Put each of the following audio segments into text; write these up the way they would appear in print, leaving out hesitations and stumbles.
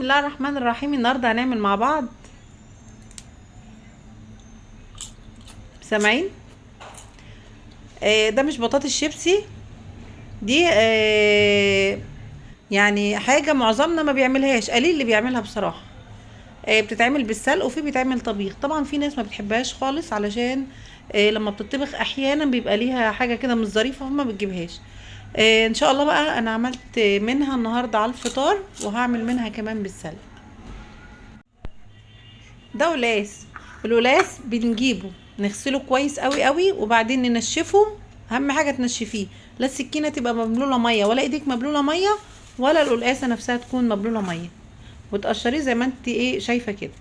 الله الرحمن الرحيم. النهارده هنعمل مع بعض، سامعين؟ ده مش بطاطس شيبسي. دي يعني حاجه معظمنا ما بيعملهاش، قليل اللي بيعملها بصراحه. بتتعمل بالسلق وفي بيتعمل طبيخ. طبعا في ناس ما بتحبهاش خالص علشان لما بتطبخ احيانا بيبقى ليها حاجه كده مش ظريفه فما بتجيبهاش. ان شاء الله بقى انا عملت منها النهارده على الفطار، وهعمل منها كمان بالسلق. ده قلاس. القلاس بنجيبه نغسله كويس قوي قوي وبعدين ننشفه. اهم حاجه تنشفيه، لا السكينه تبقى مبلوله ميه ولا ايديك مبلوله ميه ولا القلقاسه نفسها تكون مبلوله ميه، وتقشريه زي ما انت شايفه كده.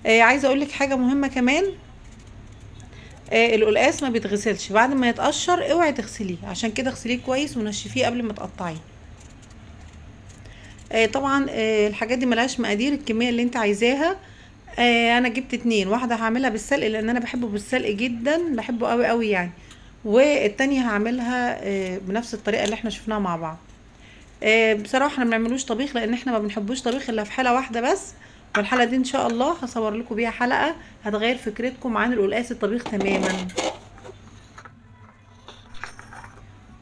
عايزه اقول لك حاجه مهمه كمان. القلقاس ما بيتغسلش بعد ما يتقشر، اوعي تغسليه، عشان كده اغسليه كويس ونشفيه قبل ما تقطعيه. طبعا الحاجات دي ملهاش مقادير، الكميه اللي انت عايزاها. انا جبت اتنين، واحده هعملها بالسلق لان انا بحبه بالسلق جدا، بحبه قوي قوي يعني. والتانية هعملها بنفس الطريقه اللي احنا شفناها مع بعض. بصراحه احنا ما بنعملوش طبيخ لان احنا ما بنحبوش طبيخ الا في حاله واحده بس، والحاله دي ان شاء الله هصور لكم بيها حلقه هتغير فكرتكم عن القلقاس الطبيخ تماما.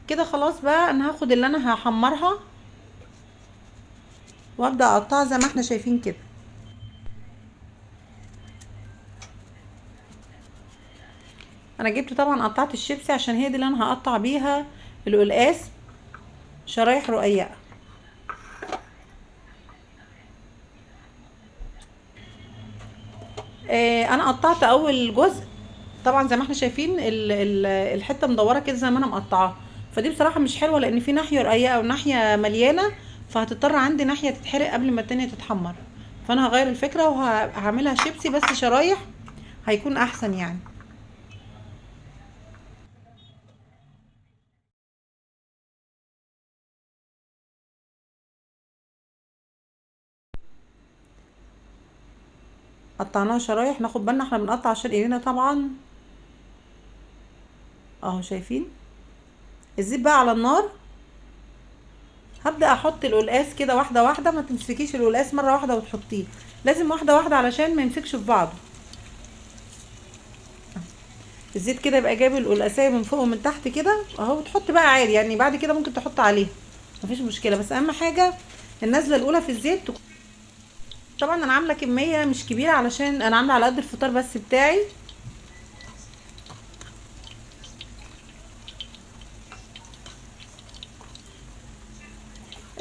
كده خلاص بقى انا هاخد اللي انا هحمرها وابدا اقطعها زي ما احنا شايفين كده. انا جبت طبعا قطعت الشيبسي عشان هي دي اللي انا هقطع بيها القلقاس شرايح رقيقه. انا قطعت اول جزء. طبعا زي ما احنا شايفين الحته مدوره كده زي ما انا مقطعاها، فدي بصراحه مش حلوه لان في ناحيه رقيقه وناحيه مليانه، فهتضطر عندي ناحيه تتحرق قبل ما التانية تتحمر. فانا هغير الفكره وهعملها شيبسي بس شرايح، هيكون احسن يعني. قطعناها شرايح، ناخد بالنا احنا بنقطع عشان ايدينا طبعا. اهو شايفين الزيت بقى على النار. هبدأ احط القلقاس كده واحده واحده، ما تمسكيش القلقاس مره واحده وتحطيه، لازم واحده واحده علشان ما يمسكش في بعضه. الزيت كده يبقى جايب القلقاسيه من فوق ومن تحت كده اهو، تحط بقى عادي يعني، بعد كده ممكن تحط عليها مفيش مشكله، بس اهم حاجه النزله الاولى في الزيت طبعا انا عامله كميه مش كبيره علشان انا عامله على قد الفطار بس بتاعي.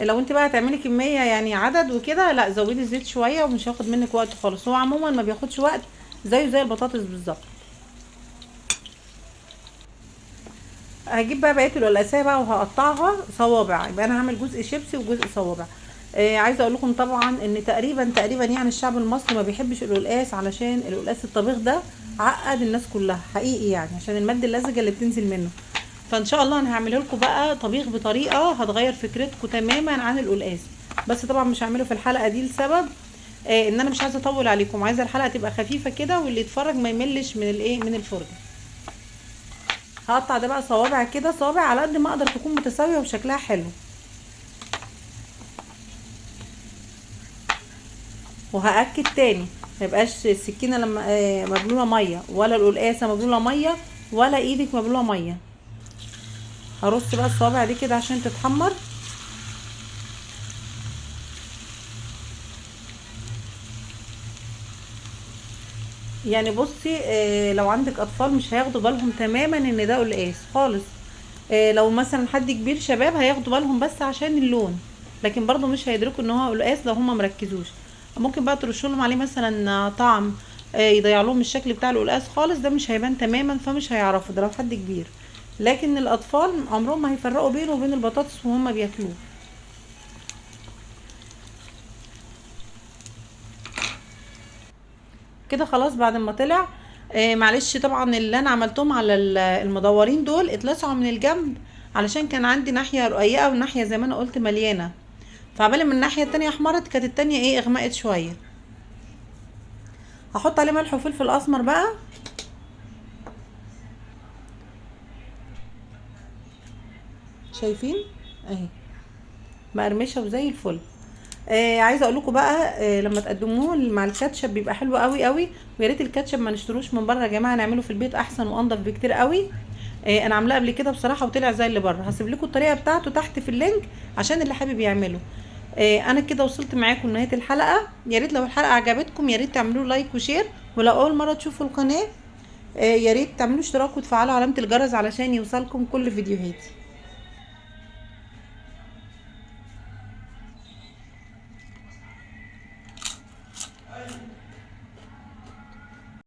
لو انت بقى هتعملي كميه يعني عدد وكده، لا زودي الزيت شويه ومش هياخد منك وقت خالص، هو عموما ما بياخدش وقت، زيه زي البطاطس بالظبط. هجيب بقى بقيه القلقاسيه بقى وهقطعها صوابع، يبقى انا هعمل جزء شيبسي وجزء صوابع. عايزه اقول لكم طبعا ان تقريبا يعني الشعب المصري ما بيحبش القلقاس، علشان القلقاس الطبيخ ده عقد الناس كلها حقيقي يعني، عشان الماده اللزجه اللي بتنزل منه. فان شاء الله انا هعمل لكم بقى طبيخ بطريقه هتغير فكرتكم تماما عن القلقاس. بس طبعا مش هعمله في الحلقه دي لسبب ان انا مش عايزه اطول عليكم، عايزه الحلقه تبقى خفيفه كده واللي يتفرج ما يملش من من الفرجه. هقطع ده بقى صوابع كده، صوابع على قد ما اقدر تكون متساويه وشكلها حلو. وهاكد تاني، ما يبقاش السكينه لما مبلوله ميه ولا القلقاسه مبلوله ميه ولا ايدك مبلوله ميه. هرص بقى الصوابع دي كده عشان تتحمر. يعني بصي لو عندك اطفال مش هياخدوا بالهم تماما ان ده قلقاس خالص. لو مثلا حد كبير شباب هياخدوا بالهم بس عشان اللون، لكن برضو مش هيدركوا ان هو قلقاس لو هما مركزوش. ممكن بقى ترشوا لهم عليه مثلا طعم يضيع لهم الشكل بتاع القلقاس خالص، ده مش هيبان تماما فمش هيعرفوا ده لو حد كبير. لكن الاطفال عمرهم ما هيفرقوا بينه وبين البطاطس وهم بياكلوه. كده خلاص بعد ما طلع. معلش طبعا اللي انا عملتهم على المدورين دول اتلسعوا من الجنب، علشان كان عندي ناحية رقيقة وناحية زي ما انا قلت مليانة، فعبالي من الناحية التانية احمرت كانت التانية اغمقت شوية. هحط عليه ملح وفلفل اسمر بقى. شايفين اهي مقرمشة وزي الفل. عايزه اقول لكم بقى، لما تقدموه مع الكاتشب بيبقى حلو قوي قوي. ويا ريت الكاتشب ما نشتروش من بره يا جماعه، نعمله في البيت احسن وانضف بكتير قوي. انا عاملاه قبل كده بصراحه وطلع زي اللي بره. هسيب لكم الطريقه بتاعته تحت في اللينك عشان اللي حابب يعمله. انا كده وصلت معاكم لنهايه الحلقه. يا ريت لو الحلقه عجبتكم يا ريت تعملوا لايك وشير، ولو اول مره تشوفوا القناه يا ريت تعملوا اشتراك وتفعلوا علامه الجرس علشان يوصلكم كل فيديوهاتي.